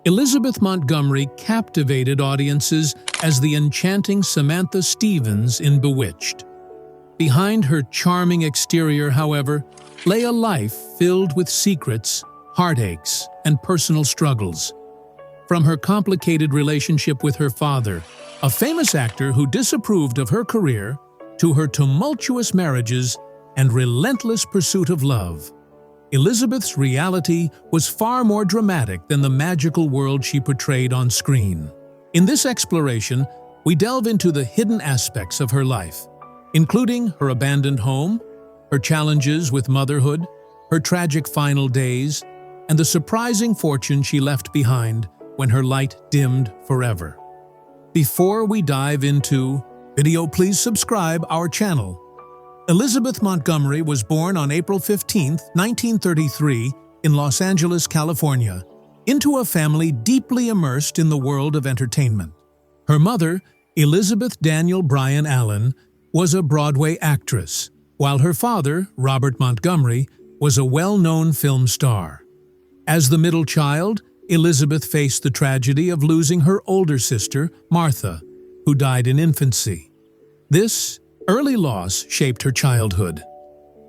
Elizabeth Montgomery captivated audiences as the enchanting Samantha Stevens in Bewitched. Behind her charming exterior, however, lay a life filled with secrets, heartaches, and personal struggles. From her complicated relationship with her father, a famous actor who disapproved of her career, to her tumultuous marriages and relentless pursuit of love, Elizabeth's reality was far more dramatic than the magical world she portrayed on screen. In this exploration, we delve into the hidden aspects of her life, including her abandoned home, her challenges with motherhood, her tragic final days, and the surprising fortune she left behind when her light dimmed forever. Before we dive into video, please subscribe our channel. Elizabeth Montgomery was born on April 15, 1933, in Los Angeles, California, into a family deeply immersed in the world of entertainment. Her mother, Elizabeth Daniel Bryan Allen, was a Broadway actress, while her father, Robert Montgomery, was a well-known film star. As the middle child, Elizabeth faced the tragedy of losing her older sister, Martha, who died in infancy. This early loss shaped her childhood.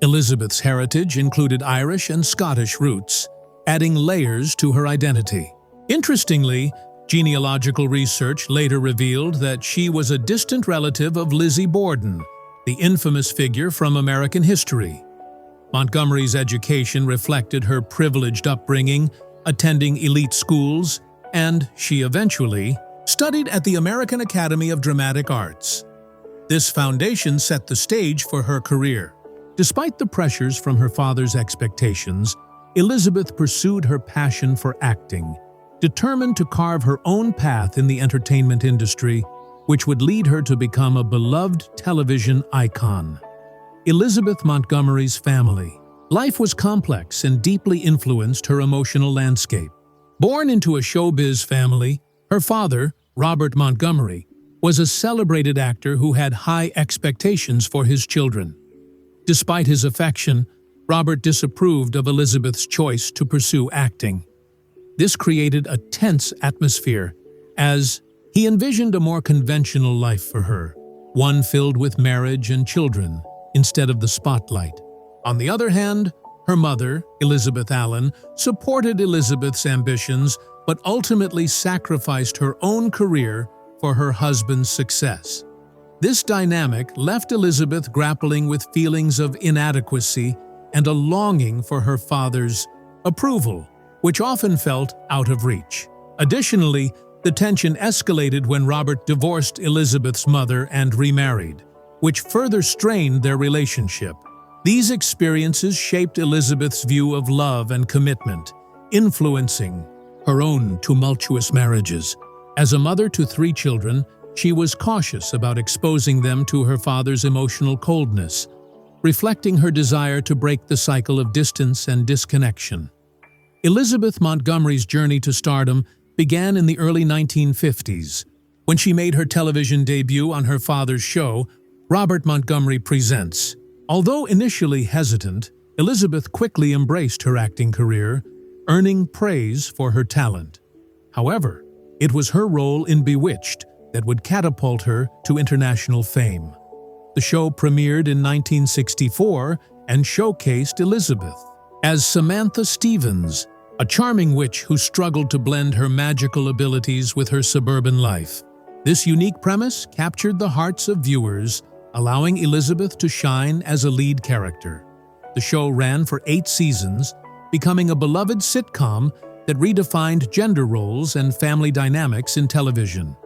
Elizabeth's heritage included Irish and Scottish roots, adding layers to her identity. Interestingly, genealogical research later revealed that she was a distant relative of Lizzie Borden, the infamous figure from American history. Montgomery's education reflected her privileged upbringing, attending elite schools, and she eventually studied at the American Academy of Dramatic Arts. This foundation set the stage for her career. Despite the pressures from her father's expectations, Elizabeth pursued her passion for acting, determined to carve her own path in the entertainment industry, which would lead her to become a beloved television icon. Elizabeth Montgomery's family. Life was complex and deeply influenced her emotional landscape. Born into a showbiz family, her father, Robert Montgomery, was a celebrated actor who had high expectations for his children. Despite his affection, Robert disapproved of Elizabeth's choice to pursue acting. This created a tense atmosphere, as he envisioned a more conventional life for her, one filled with marriage and children, instead of the spotlight. On the other hand, her mother, Elizabeth Allen, supported Elizabeth's ambitions but ultimately sacrificed her own career for her husband's success. This dynamic left Elizabeth grappling with feelings of inadequacy and a longing for her father's approval, which often felt out of reach. Additionally, the tension escalated when Robert divorced Elizabeth's mother and remarried, which further strained their relationship. These experiences shaped Elizabeth's view of love and commitment, influencing her own tumultuous marriages. As a mother to 3 children, she was cautious about exposing them to her father's emotional coldness, reflecting her desire to break the cycle of distance and disconnection. Elizabeth Montgomery's journey to stardom began in the early 1950s, when she made her television debut on her father's show, Robert Montgomery Presents. Although initially hesitant, Elizabeth quickly embraced her acting career, earning praise for her talent. However, it was her role in Bewitched that would catapult her to international fame. The show premiered in 1964 and showcased Elizabeth as Samantha Stevens, a charming witch who struggled to blend her magical abilities with her suburban life. This unique premise captured the hearts of viewers, allowing Elizabeth to shine as a lead character. The show ran for 8 seasons, becoming a beloved sitcom that redefined gender roles and family dynamics in television.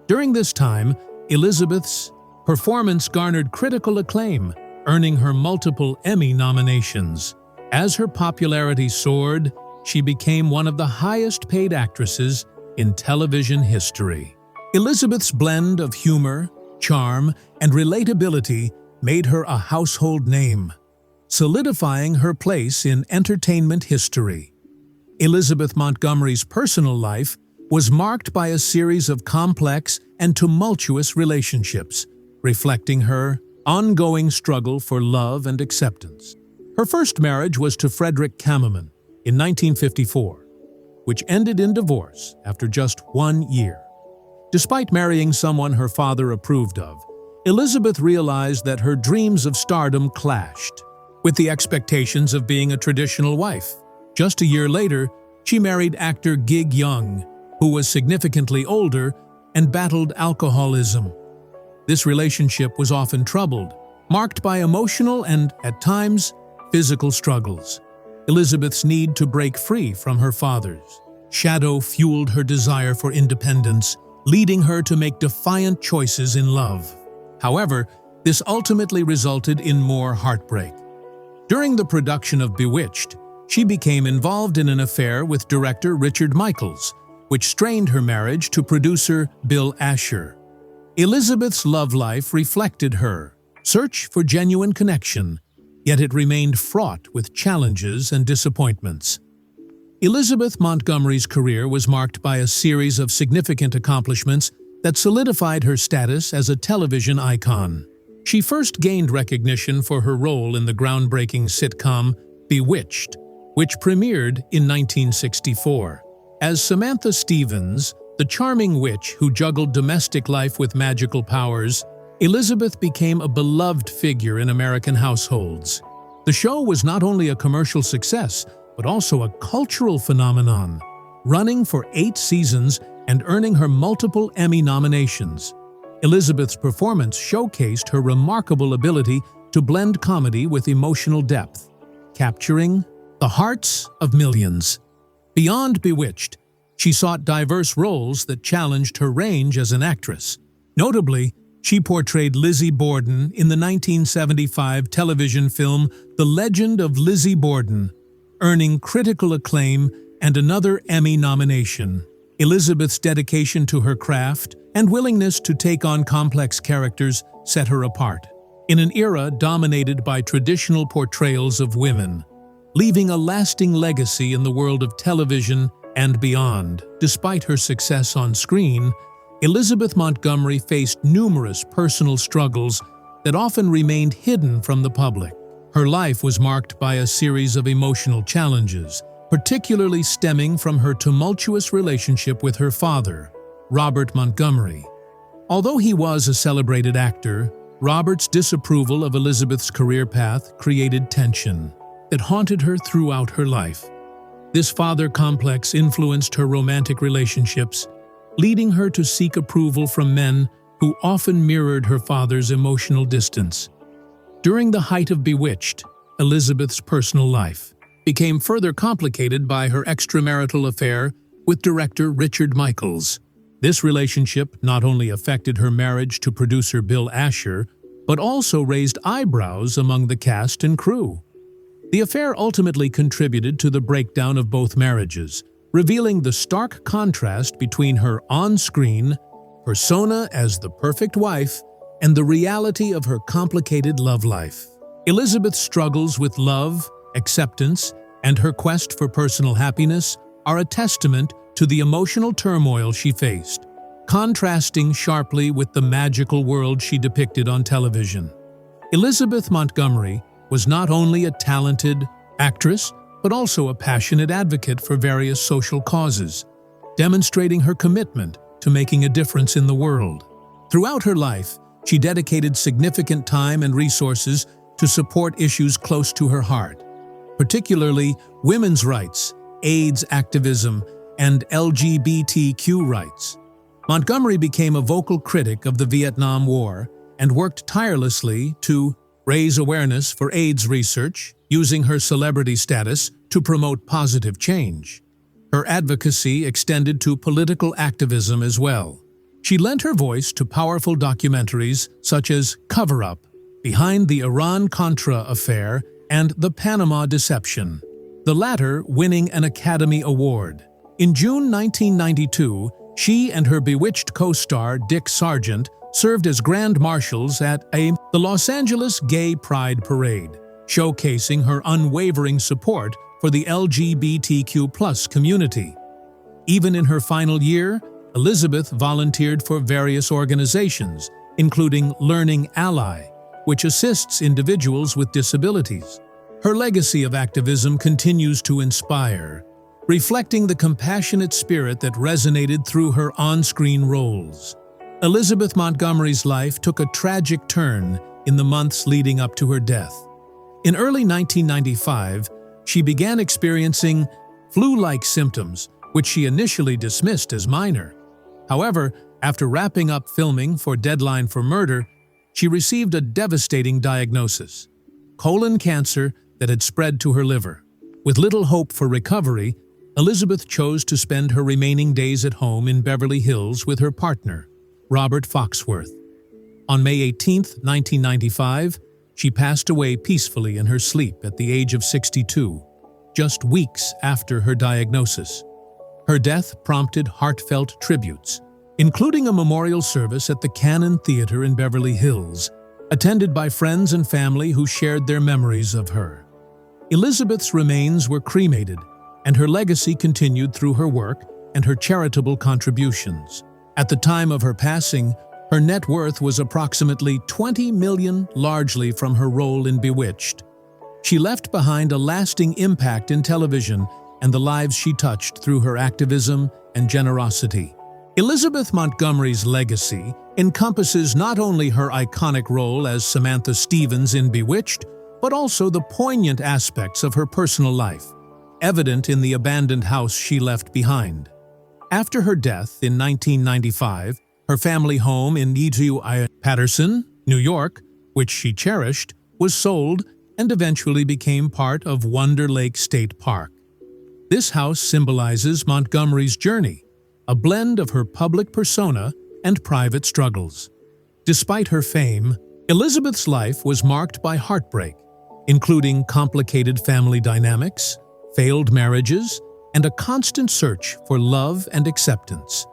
During this time, Elizabeth's performance garnered critical acclaim, earning her multiple Emmy nominations. As her popularity soared, she became one of the highest-paid actresses in television history. Elizabeth's blend of humor, charm, and relatability made her a household name, solidifying her place in entertainment history. Elizabeth Montgomery's personal life was marked by a series of complex and tumultuous relationships, reflecting her ongoing struggle for love and acceptance. Her first marriage was to Frederick Kammerman in 1954. which ended in divorce after just 1 year. Despite marrying someone her father approved of, Elizabeth realized that her dreams of stardom clashed with the expectations of being a traditional wife. Just a year later, she married actor Gig Young, who was significantly older and battled alcoholism. This relationship was often troubled, marked by emotional and, at times, physical struggles. Elizabeth's need to break free from her father's shadow fueled her desire for independence, leading her to make defiant choices in love. However, this ultimately resulted in more heartbreak. During the production of Bewitched, she became involved in an affair with director Richard Michaels, which strained her marriage to producer Bill Asher. Elizabeth's love life reflected her search for genuine connection, yet it remained fraught with challenges and disappointments. Elizabeth Montgomery's career was marked by a series of significant accomplishments that solidified her status as a television icon. She first gained recognition for her role in the groundbreaking sitcom Bewitched, which premiered in 1964. As Samantha Stevens, the charming witch who juggled domestic life with magical powers, Elizabeth became a beloved figure in American households. The show was not only a commercial success, but also a cultural phenomenon, running for 8 seasons and earning her multiple Emmy nominations. Elizabeth's performance showcased her remarkable ability to blend comedy with emotional depth, capturing the hearts of millions. Beyond Bewitched, she sought diverse roles that challenged her range as an actress. Notably, she portrayed Lizzie Borden in the 1975 television film The Legend of Lizzie Borden, earning critical acclaim and another Emmy nomination. Elizabeth's dedication to her craft and willingness to take on complex characters set her apart. In an era dominated by traditional portrayals of women, leaving a lasting legacy in the world of television and beyond. Despite her success on screen, Elizabeth Montgomery faced numerous personal struggles that often remained hidden from the public. Her life was marked by a series of emotional challenges, particularly stemming from her tumultuous relationship with her father, Robert Montgomery. Although he was a celebrated actor, Robert's disapproval of Elizabeth's career path created tension that haunted her throughout her life. This father complex influenced her romantic relationships, leading her to seek approval from men who often mirrored her father's emotional distance. During the height of Bewitched, Elizabeth's personal life became further complicated by her extramarital affair with director Richard Michaels. This relationship not only affected her marriage to producer Bill Asher, but also raised eyebrows among the cast and crew. The affair ultimately contributed to the breakdown of both marriages, revealing the stark contrast between her on-screen persona as the perfect wife and the reality of her complicated love life. Elizabeth's struggles with love, acceptance, and her quest for personal happiness are a testament to the emotional turmoil she faced, contrasting sharply with the magical world she depicted on television. Elizabeth Montgomery was not only a talented actress, but also a passionate advocate for various social causes, demonstrating her commitment to making a difference in the world. Throughout her life, she dedicated significant time and resources to support issues close to her heart, particularly women's rights, AIDS activism, and LGBTQ rights. Montgomery became a vocal critic of the Vietnam War and worked tirelessly to raise awareness for AIDS research, using her celebrity status to promote positive change. Her advocacy extended to political activism as well. She lent her voice to powerful documentaries such as Cover Up, Behind the Iran-Contra Affair, and The Panama Deception, the latter winning an Academy Award. In June 1992, she and her Bewitched co-star Dick Sargent served as Grand Marshals at the Los Angeles Gay Pride Parade, showcasing her unwavering support for the LGBTQ+ community. Even in her final year, Elizabeth volunteered for various organizations, including Learning Ally, which assists individuals with disabilities. Her legacy of activism continues to inspire, reflecting the compassionate spirit that resonated through her on-screen roles. Elizabeth Montgomery's life took a tragic turn in the months leading up to her death. In early 1995, she began experiencing flu-like symptoms, which she initially dismissed as minor. However, after wrapping up filming for Deadline for Murder, she received a devastating diagnosis: colon cancer that had spread to her liver. With little hope for recovery, Elizabeth chose to spend her remaining days at home in Beverly Hills with her partner, Robert Foxworth. On May 18, 1995, she passed away peacefully in her sleep at the age of 62, just weeks after her diagnosis. Her death prompted heartfelt tributes, including a memorial service at the Cannon Theater in Beverly Hills, attended by friends and family who shared their memories of her. Elizabeth's remains were cremated, and her legacy continued through her work and her charitable contributions. At the time of her passing, her net worth was approximately $20 million, largely from her role in Bewitched. She left behind a lasting impact in television and the lives she touched through her activism and generosity. Elizabeth Montgomery's legacy encompasses not only her iconic role as Samantha Stevens in Bewitched, but also the poignant aspects of her personal life, evident in the abandoned house she left behind. After her death in 1995, her family home in Patterson, New York, which she cherished, was sold and eventually became part of Wonder Lake State Park. This house symbolizes Montgomery's journey, a blend of her public persona and private struggles. Despite her fame, Elizabeth's life was marked by heartbreak, including complicated family dynamics, failed marriages, and a constant search for love and acceptance.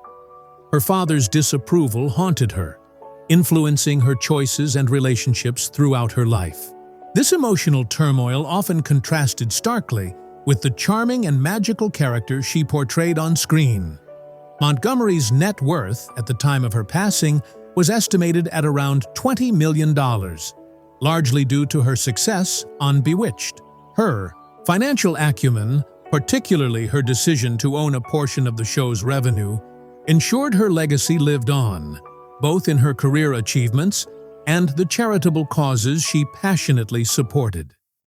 Her father's disapproval haunted her, influencing her choices and relationships throughout her life. This emotional turmoil often contrasted starkly with the charming and magical character she portrayed on screen. Montgomery's net worth at the time of her passing was estimated at around $20 million, largely due to her success on Bewitched. Her financial acumen, particularly her decision to own a portion of the show's revenue, ensured her legacy lived on, both in her career achievements and the charitable causes she passionately supported.